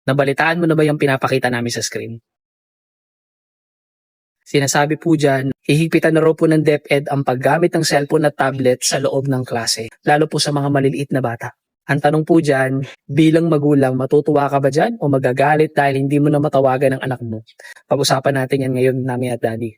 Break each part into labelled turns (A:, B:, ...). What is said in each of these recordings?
A: Nabalitaan mo na ba yung pinapakita namin sa screen? Sinasabi po dyan, hihigpitan na raw po ng DepEd ang paggamit ng cellphone at tablet sa loob ng klase, lalo po sa mga maliliit na bata. Ang tanong po dyan, bilang magulang, matutuwa ka ba dyan o magagalit dahil hindi mo na matawagan ang anak mo? Pag-usapan natin yan ngayon, Mami at Daddy.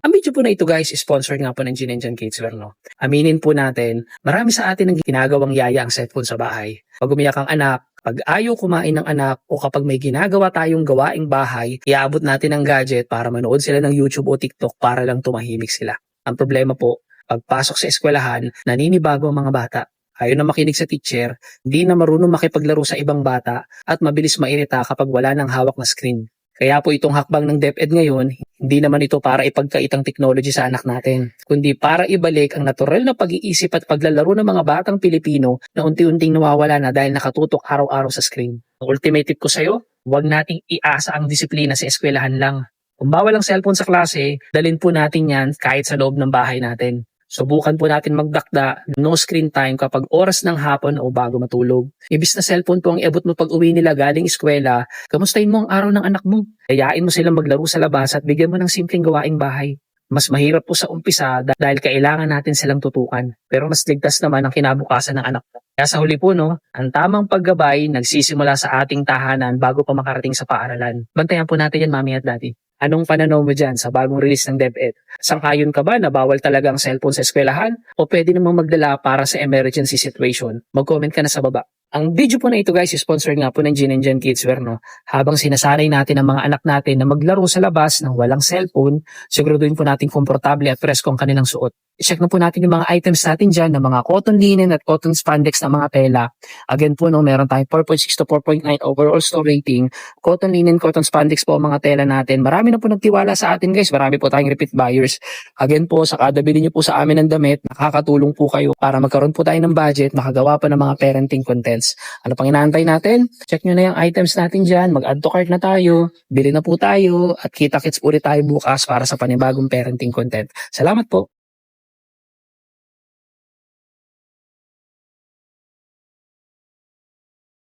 A: Ang video po na ito guys, sponsored nga po ng Ginenjan Kidswear, no? Aminin po natin, marami sa atin ang ginagawang yaya ang cellphone sa bahay. Pag umiyak ang anak, pag ayaw kumain ng anak, o kapag may ginagawa tayong gawaing bahay, iaabot natin ang gadget para manood sila ng YouTube o TikTok para lang tumahimik sila. Ang problema po, pagpasok sa eskwelahan, naninibago ang mga bata. Ayaw na makinig sa teacher, hindi na marunong makipaglaro sa ibang bata, at mabilis mairita kapag wala ng hawak na screen. Kaya po itong hakbang ng DepEd ngayon, hindi naman ito para ipagkait ang technology sa anak natin, kundi para ibalik ang natural na pag-iisip at paglalaro ng mga batang Pilipino na unti-unting nawawala na dahil nakatutok araw-araw sa screen. Ang ultimate tip ko sa'yo, huwag nating iasa ang disiplina sa eskwelahan lang. Kung bawal ang cellphone sa klase, dalhin po natin yan kahit sa loob ng bahay natin. Subukan po natin magdakda no screen time kapag oras ng hapon o bago matulog. Ibis na cellphone po ang iabot mo pag uwi nila galing eskwela, kamustahin mo ang araw ng anak mo. Hayain mo silang maglaro sa labas at bigyan mo ng simpleng gawaing bahay. Mas mahirap po sa umpisa dahil kailangan natin silang tutukan. Pero mas ligtas naman ang kinabukasan ng anak mo. Kaya sa huli po no, ang tamang paggabay nagsisimula sa ating tahanan bago pa makarating sa paaralan. Bantayan po natin yan, Mami at Daddy. Anong pananaw mo dyan sa bagong release ng DepEd? Sangkayon ka ba na bawal talaga ang cellphone sa eskwelahan? O pwede namang magdala para sa emergency situation? Mag-comment ka na sa baba. Ang video po na ito guys, sponsored nga po ng Ginenjan Kidswear, no? Habang sinasanay natin ang mga anak natin na maglaro sa labas ng walang cellphone, siguraduhin po natin komportable at presko ang kanilang suot. I-check na po natin yung mga items natin dyan ng mga cotton linen at cotton spandex na mga tela. Again po, no, meron tayong 4.6 to 4.9 overall store rating. Cotton linen, cotton spandex po ang mga tela natin. Marami na po nagtiwala sa atin guys. Marami po tayong repeat buyers. Again po, sa kada bili nyo po sa amin ng damit, nakakatulong po kayo para magkaroon po tayo ng budget, makagawa pa ng mga parenting contents. Ano pang inaantay natin? Check nyo na yung items natin dyan. Mag-add to cart na tayo. Bili na po tayo. At kita-kits ulit tayo bukas para sa panibagong parenting content. Salamat po.